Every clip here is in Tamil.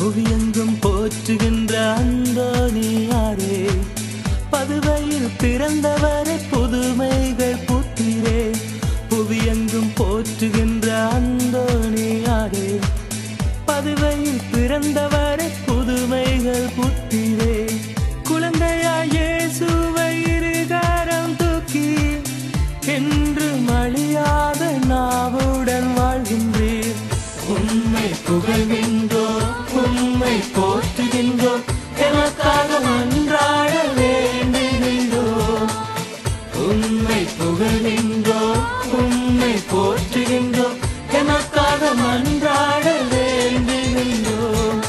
புவியெங்கும் போற்றுகின்ற அந்தோணியாரே, பதுவையில் பிறந்தவரை புதுமைகள் புத்திரே. புவியெங்கும் போற்றுகின்ற அந்தோணியாரே, பதுவையில் பிறந்தவரை புதுமைகள் புத்திரே. குழந்தையாய் இயேசுவை இருகரம் தூக்கி என்று மழியாத நாவுடன் வாழ்கின்றீர். உம்மை புகழ்கின்றோம், உம்மை போற்றுகின்றோம், எமக்காக மன்றாட வேண்டுகின்றோம். உம்மை புகழ்கின்றோம், உம்மை போற்றுகின்றோம், எமக்காக மன்றாட வேண்டுகின்றோம்.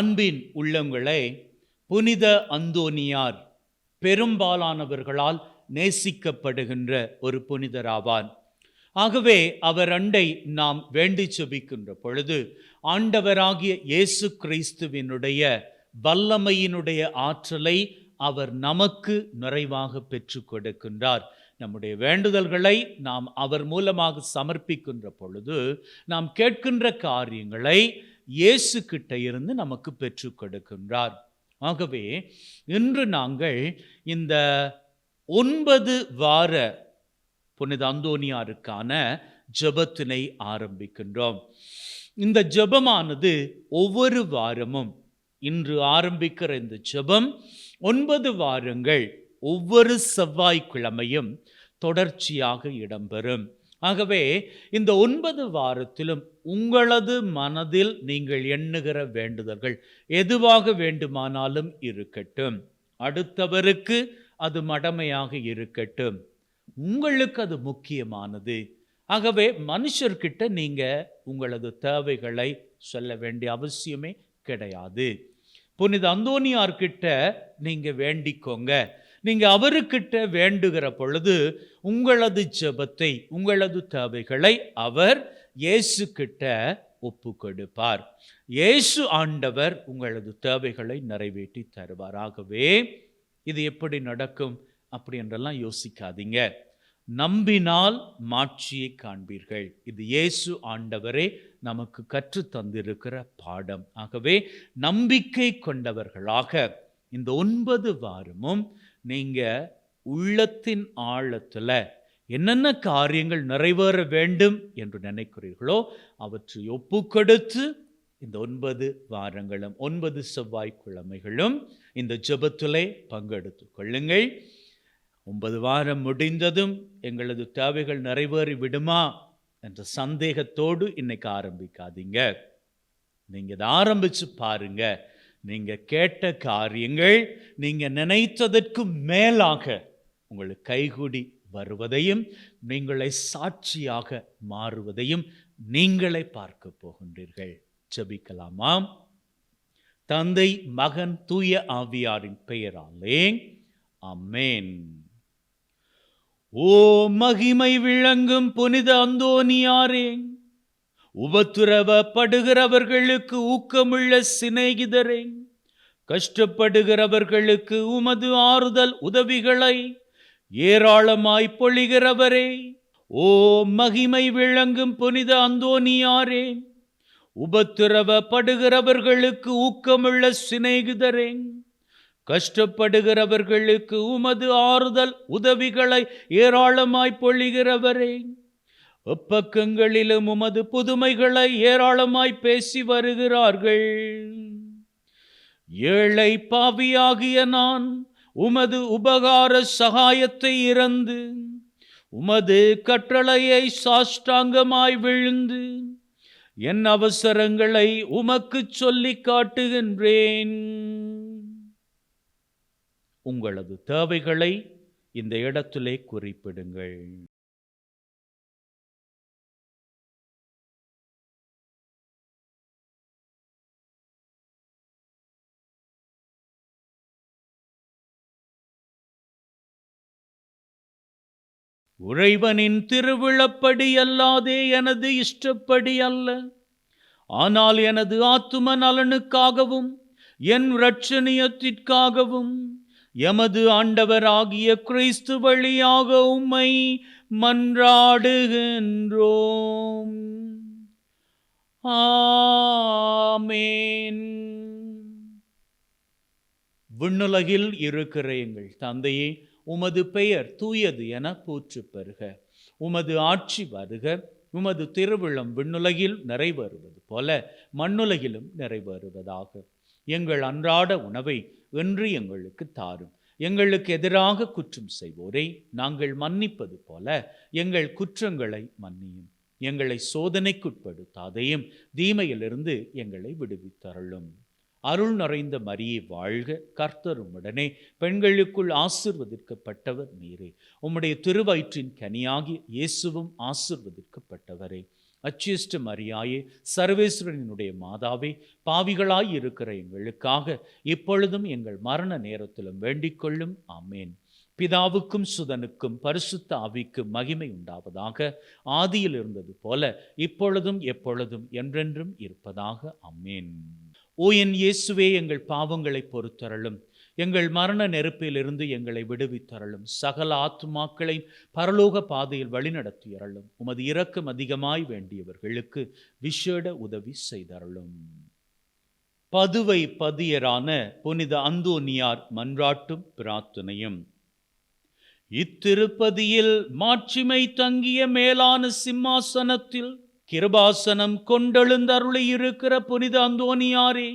அன்பின் உள்ளங்களே, புனித அந்தோனியார் பெரும்பாலானவர்களால் நேசிக்கப்படுகின்ற ஒரு புனிதராவார். ஆகவே அவர் அண்டை நாம் வேண்டி செபிக்கின்ற பொழுது ஆண்டவராகிய இயேசு கிறிஸ்துவினுடைய வல்லமையினுடைய ஆற்றலை அவர் நமக்கு நிறைவாக பெற்று கொடுக்கின்றார். நம்முடைய வேண்டுதல்களை நாம் அவர் மூலமாக சமர்ப்பிக்கின்ற பொழுது நாம் கேட்கின்ற காரியங்களை இயேசு கிட்ட இருந்து நமக்கு பெற்று கொடுக்கின்றார். ஆகவே இன்று நாங்கள் இந்த 9 வார புனித அந்தோனியாருக்கான ஜெபத்தினை ஆரம்பிக்கின்றோம். இந்த ஜெபமானது ஒவ்வொரு வாரமும், இன்று ஆரம்பிக்கிற இந்த ஜெபம் 9 வாரங்கள் ஒவ்வொரு செவ்வாய்க்கிழமையும் தொடர்ச்சியாக இடம்பெறும். ஆகவே இந்த 9 வாரத்திலும் உங்களது மனதில் நீங்கள் எண்ணுகிற வேண்டுதல்கள் எதுவாக வேண்டுமானாலும் இருக்கட்டும், அடுத்தவருக்கு அது மடமையாக இருக்கட்டும், உங்களுக்கு அது முக்கியமானது. ஆகவே மனுஷர்கிட்ட நீங்க உங்களது தேவைகளை சொல்ல வேண்டிய அவசியமே கிடையாது. புனித அந்தோனியார்கிட்ட நீங்க வேண்டிக்கோங்க. நீங்க அவருக்கிட்ட வேண்டுகிற பொழுது உங்களது ஜெபத்தை, உங்களது தேவைகளை அவர் இயேசு கிட்ட ஒப்பு கொடுப்பார். இயேசு ஆண்டவர் உங்களது தேவைகளை நிறைவேற்றி தருவார். ஆகவே இது எப்படி நடக்கும் அப்படி என்றெல்லாம் யோசிக்காதீங்க. நம்பினால் மாட்சியை காண்பீர்கள். இது இயேசு ஆண்டவரே நமக்கு கற்று தந்திருக்கிற பாடம். ஆகவே நம்பிக்கை கொண்டவர்களாக இந்த 9 வாரமும் நீங்க உள்ளத்தின் ஆழத்துல என்னென்ன காரியங்கள் நிறைவேற வேண்டும் என்று நினைக்கிறீர்களோ அவற்றை ஒப்பு கொடுத்து இந்த 9 வாரங்களும் 9 செவ்வாய்க்கிழமைகளும் இந்த ஜெபத்திலே பங்கெடுத்து கொள்ளுங்கள். 9 வாரம் முடிந்ததும் எங்களது தேவைகள் நிறைவேறி விடுமா என்ற சந்தேகத்தோடு இன்னைக்கு ஆரம்பிக்காதீங்க. நீங்க இதை ஆரம்பிச்சு பாருங்க. நீங்க கேட்ட காரியங்கள் நீங்க நினைத்ததற்கு மேலாக உங்களுக்கு கைகூடி வருவதையும் நீங்களே சாட்சியாக மாறுவதையும் நீங்களே பார்க்க போகின்றீர்கள். ஜெபிக்கலாமா? தந்தை, மகன், தூய ஆவியாரின் பெயராலே ஆமென். ஓ மகிமை விளங்கும் புனித அந்தோனியாரே, உபத்திரவப்படுகிறவர்களுக்கு ஊக்கமுள்ள சிநேகிதரே, கஷ்டப்படுகிறவர்களுக்கு உமது ஆறுதல் உதவிகளை ஏராளமாய் பொழிகிறவரே, ஓ மகிமை விளங்கும் புனித அந்தோனியாரே, உபத்திரவப்படுகிறவர்களுக்கு ஊக்கமுள்ள சிநேகிதரே, கஷ்டப்படுகிறவர்களுக்கு உமது ஆறுதல் உதவிகளை ஏராளமாய் பொழிகிறவரே, எப்பக்கங்களிலும் உமது புதுமைகளை ஏராளமாய் பேசி வருகிறார்கள். ஏழை பாவியாகிய நான் உமது உபகார சகாயத்தை இறந்து உமது கட்டளையை சாஷ்டாங்கமாய் விழுந்து என் அவசரங்களை உமக்கு சொல்லி காட்டுகின்றேன். உங்களது தேவைகளை இந்த இடத்திலே குறிப்பிடுங்கள். இறைவனின் திருவிழப்படி அல்லாதே எனது இஷ்டப்படி அல்ல, ஆனால் எனது ஆத்தும நலனுக்காகவும் என் இரட்சணியத்திற்காகவும் எமது ஆண்டவராகிய கிறிஸ்து வழியாக உம்மை மன்றாடுகின்றோம். ஆமென். விண்ணுலகில் இருக்கிற எங்கள் தந்தையே, உமது பெயர் தூயது என போற்றப் பெறுக. உமது ஆட்சி வருக. உமது திருவிழம் விண்ணுலகில் நிறைவேறுவது போல மண்ணுலகிலும் நிறைவேறுவதாக. எங்கள் அன்றாட உணவை இன்று எங்களுக்கு தாரும். எங்களுக்கு எதிராக குற்றம் செய்வோரை நாங்கள் மன்னிப்பது போல எங்கள் குற்றங்களை மன்னியும். எங்களை சோதனைக்குட்படுத்தாதையும் தீமையிலிருந்து எங்களை விடுவித்தருளும். அருள் நிறைந்த மரியே வாழ்க, கர்த்தர் உம்முடனே, பெண்களுக்குள் ஆசீர்வதிக்கப்பட்டவர் நீரே. உம்முடைய திருவயிற்றின் கனியாகி இயேசுவும் ஆசீர்வதிக்கப்பட்டவரே. அச்சிஷ்ட மரியாயே, சர்வேஸ்வரனுடைய மாதாவே, பாவிகளாய் இருக்கிற எங்களுக்காக இப்பொழுதும் எங்கள் மரண நேரத்திலும் வேண்டிக் கொள்ளும். ஆமேன். பிதாவுக்கும் சுதனுக்கும் பரிசுத்த ஆவிக்கும் மகிமை உண்டாவதாக. ஆதியில் இருந்தது போல இப்பொழுதும் எப்பொழுதும் என்றென்றும் இருப்பதாக. ஆமேன். ஓ என் இயேசுவே, எங்கள் பாவங்களை பொறுத்தருளும். எங்கள் மரண நெருப்பிலிருந்து எங்களை விடுவித்தருளும். சகல ஆத்துமாக்களை பரலோக பாதையில் வழிநடத்தியருளும். உமது இரக்கம் அதிகமாய் வேண்டியவர்களுக்கு விசேட உதவி செய்தருளும். பதுவை பதியரான புனித அந்தோனியார் மன்றாட்டும் பிரார்த்தனையும். இத்திருப்பதியில் மாட்சிமை தங்கிய மேலான சிம்மாசனத்தில் கிருபாசனம் கொண்டெழுந்தருளி இருக்கிற புனித அந்தோனியாரே,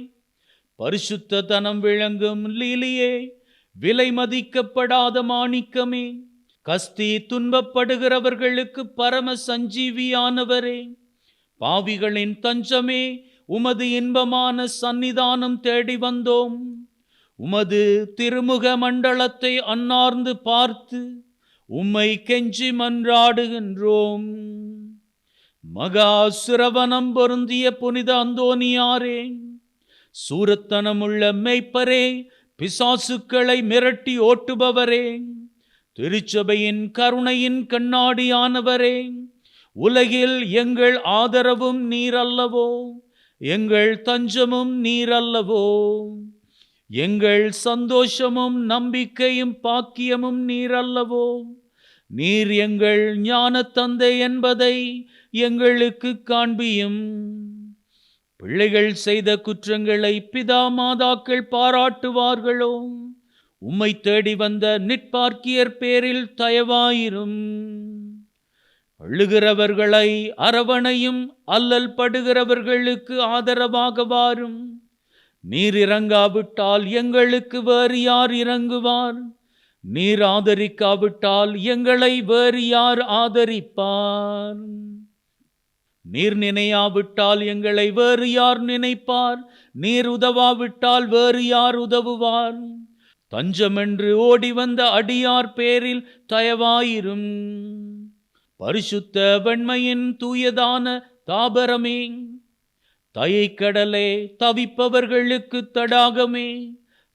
பரிசுத்த தனம் விளங்கும் லீலியே, விலை மதிக்கப்படாத மாணிக்கமே, கஸ்தி துன்பப்படுகிறவர்களுக்கு பரம சஞ்சீவியானவரே, பாவிகளின் தஞ்சமே, உமது இன்பமான சந்நிதானம் தேடி வந்தோம். உமது திருமுக மண்டலத்தை அன்னார்ந்து பார்த்து உம்மை கெஞ்சி மன்றாடுகின்றோம். மகா சிரவணம் பொருந்திய புனித அந்தோனியாரே, சூரத்தனமுள்ள மெய்ப்பரே, பிசாசுக்களை மிரட்டி ஓட்டுபவரே, திருச்சபையின் கருணையின் கண்ணாடியானவரே, உலகில் எங்கள் ஆதரவும் நீரல்லவோ, எங்கள் தஞ்சமும் நீரல்லவோ, எங்கள் சந்தோஷமும் நம்பிக்கையும் பாக்கியமும் நீரல்லவோ. நீர் எங்கள் ஞான தந்தை என்பதை எங்களுக்கு காண்பியும். பிள்ளைகள் செய்த குற்றங்களை பிதா மாதாக்கள் பாராட்டுவார்களோ? உம்மை தேடி வந்த நிற்பார்க்கியர் பேரில் தயவாயிரும். அழுகிறவர்களை அரவணையும், அல்லல் படுகிறவர்களுக்கு ஆதரவாக வாரும். நீர் இறங்காவிட்டால் எங்களுக்கு வேறு யார் இறங்குவார்? நீர் ஆதரிக்காவிட்டால் எங்களை வேறு யார் ஆதரிப்பார்? நீர் நினையாவிட்டால் எங்களை வேறு யார் நினைப்பார்? நீர் உதவாவிட்டால் வேறு யார் உதவுவார்? தஞ்சமென்று ஓடி வந்த அடியார் பேரில் தயவாயிரும். பரிசுத்த வெண்மையின் தூயதான தாபரமே, தயைக்கடலே, தவிப்பவர்களுக்கு தடாகமே,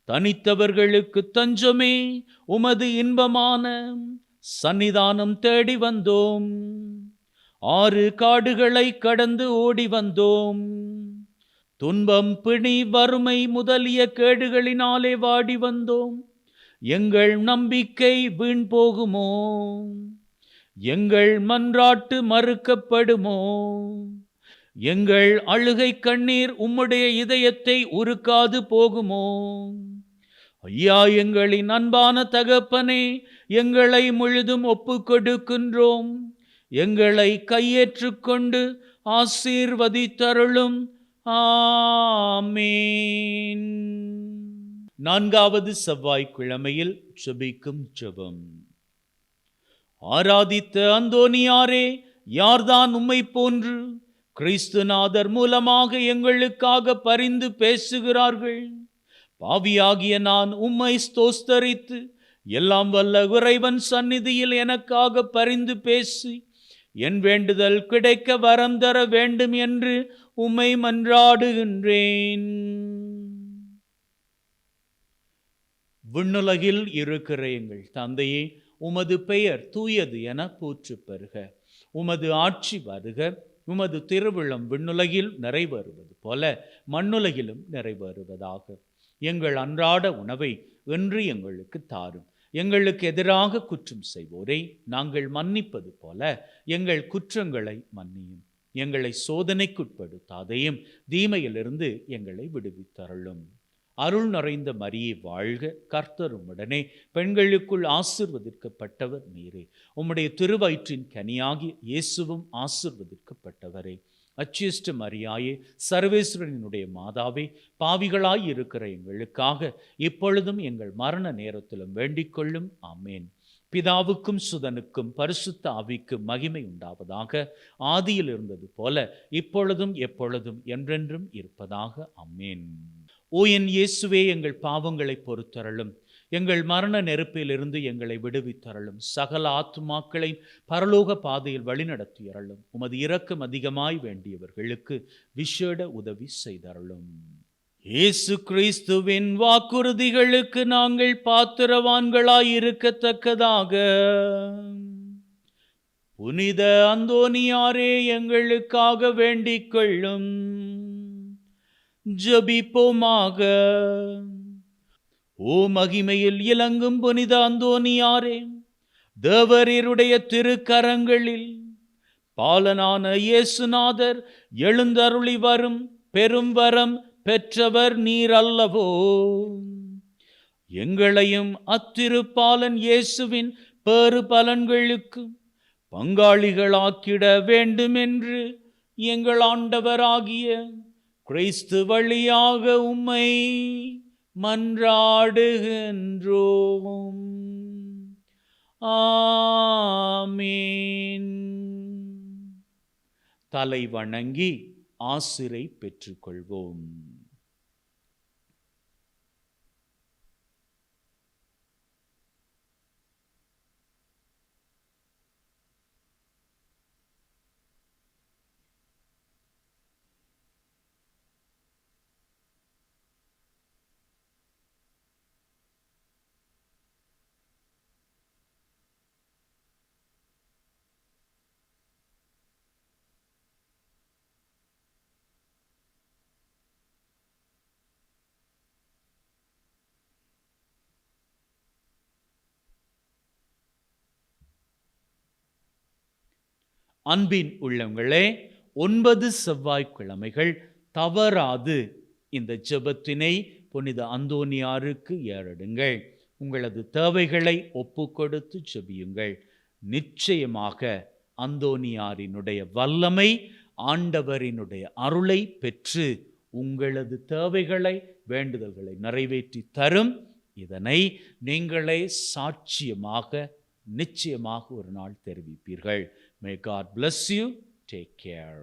தனித்தவர்களுக்கு தஞ்சமே, உமது இன்பமான சந்நிதானம் தேடி வந்தோம். 6 காடுகளை கடந்து ஓடி வந்தோம். துன்பம், பிணி, வறுமை முதலிய கேடுகளினாலே வாடி வந்தோம். எங்கள் நம்பிக்கை வீண் போகுமோ? எங்கள் மன்றாட்டு மறுக்கப்படுமோ? எங்கள் அழுகை கண்ணீர் உம்முடைய இதயத்தை உருக்காது போகுமோ? ஐயா, எங்களின் அன்பான தகப்பனே, எங்களை முழுதும் ஒப்புக்கொடுக்கின்றோம். எங்களை கையேற்றுக்கொண்டு ஆசீர்வதித்தருளும். ஆமேன். 4வது செவ்வாய்க்கிழமையில் ஜெபிக்கும் ஜெபம். ஆராதித்த அந்தோனியாரே, யார்தான் உம்மை போன்று கிறிஸ்துநாதர் மூலமாக எங்களுக்காக பரிந்து பேசுகிறார்கள்? பாவியாகிய நான் உம்மை ஸ்தோஸ்தரித்து எல்லாம் வல்ல இறைவன் சந்நிதியில் எனக்காக பரிந்து பேசி என் வேண்டுதல் கிடைக்க வரம் தர வேண்டும் என்று உம்மை மன்றாடுகின்றேன். விண்ணுலகில் இருக்கிற எங்கள் தந்தையே, உமது பெயர் தூயது என போற்றப் பெறுக. உமது ஆட்சி வருக. உமது திருவிழம் விண்ணுலகில் நிறைவேறுவது போல மண்ணுலகிலும் நிறைவேறுவதாக. எங்கள் அன்றாட உணவை இன்று எங்களுக்கு தாரும். எங்களுக்கு எதிராக குற்றம் செய்வோரை நாங்கள் மன்னிப்பது போல எங்கள் குற்றங்களை மன்னியும். எங்களை சோதனைக்குட்படுத்தாதையும் தீமையிலிருந்து எங்களை விடுவித்தருளும். அருள் நிறைந்த மரியே வாழ்க, கர்த்தர் உம்முடனே, பெண்களுக்குள் ஆசீர்வதிக்கப்பட்டவர் நீரே. உம்முடைய திருவயிற்றின் கனியாகி இயேசுவும் ஆசீர்வதிக்கப்பட்டவரே. அச்சிஷ்ட மரியாயே, சர்வேஸ்வரனுடைய மாதாவே, பாவிகளாய் இருக்கிற எங்களுக்காக இப்பொழுதும் எங்கள் மரண நேரத்திலும் வேண்டிக் கொள்ளும். ஆமேன். பிதாவுக்கும் சுதனுக்கும் பரிசுத்த ஆவிக்கும் மகிமை உண்டாவதாக. ஆதியில் இருந்தது போல இப்பொழுதும் எப்பொழுதும் என்றென்றும் இருப்பதாக. ஆமேன். ஓ என் இயேசுவே, எங்கள் பாவங்களை பொறுத்தருளும். எங்கள் மரண நெருப்பிலிருந்து எங்களை விடுவித்தருளும். சகல ஆத்துமாக்களை பரலோக பாதையில் வழிநடத்தியருளும். உமது இரக்கம் அதிகமாய் வேண்டியவர்களுக்கு விசேட உதவி செய்தருளும். இயேசு கிறிஸ்துவின் வாக்குறுதிகளுக்கு நாங்கள் பாத்திரவான்களாய் இருக்கத்தக்கதாக புனித அந்தோனியாரே எங்களுக்காக வேண்டிக் கொள்ளும். ஜெபிப்போமாக. ஓ மகிமையில் இலங்கும் புனித அந்தோனியாரே, தேவரீருடைய திருக்கரங்களில் பாலனான இயேசுநாதர் எழுந்தருளி வரும் பெரும் வரம் பெற்றவர் நீர் அல்லவோ? எங்களையும் அத்திருப்பாலன் இயேசுவின் பேறு பலன்களுக்கு பங்காளிகளாக்கிட வேண்டுமென்று எங்கள் ஆண்டவராகிய கிறிஸ்து வழியாக உம்மை மன்றாடுகின்றோம். ஆமீன். தலை வணங்கி ஆசிரை பெற்றுக்கொள்வோம். அன்பின் உள்ளங்களே, 9 செவ்வாய்க்கிழமைகள் தவறாது இந்த ஜெபத்தினை புனித அந்தோனியாருக்கு ஏறெடுங்கள். உங்களது தேவைகளை ஒப்புக்கொடுத்து ஜெபியுங்கள். நிச்சயமாக அந்தோனியாரினுடைய வல்லமை, ஆண்டவரினுடைய அருளை பெற்று உங்களது தேவைகளை, வேண்டுதல்களை நிறைவேற்றி தரும். இதனை நீங்களே சாட்சியமாக நிச்சயமாக ஒரு நாள் தெரிவிப்பீர்கள். May God bless you. Take care.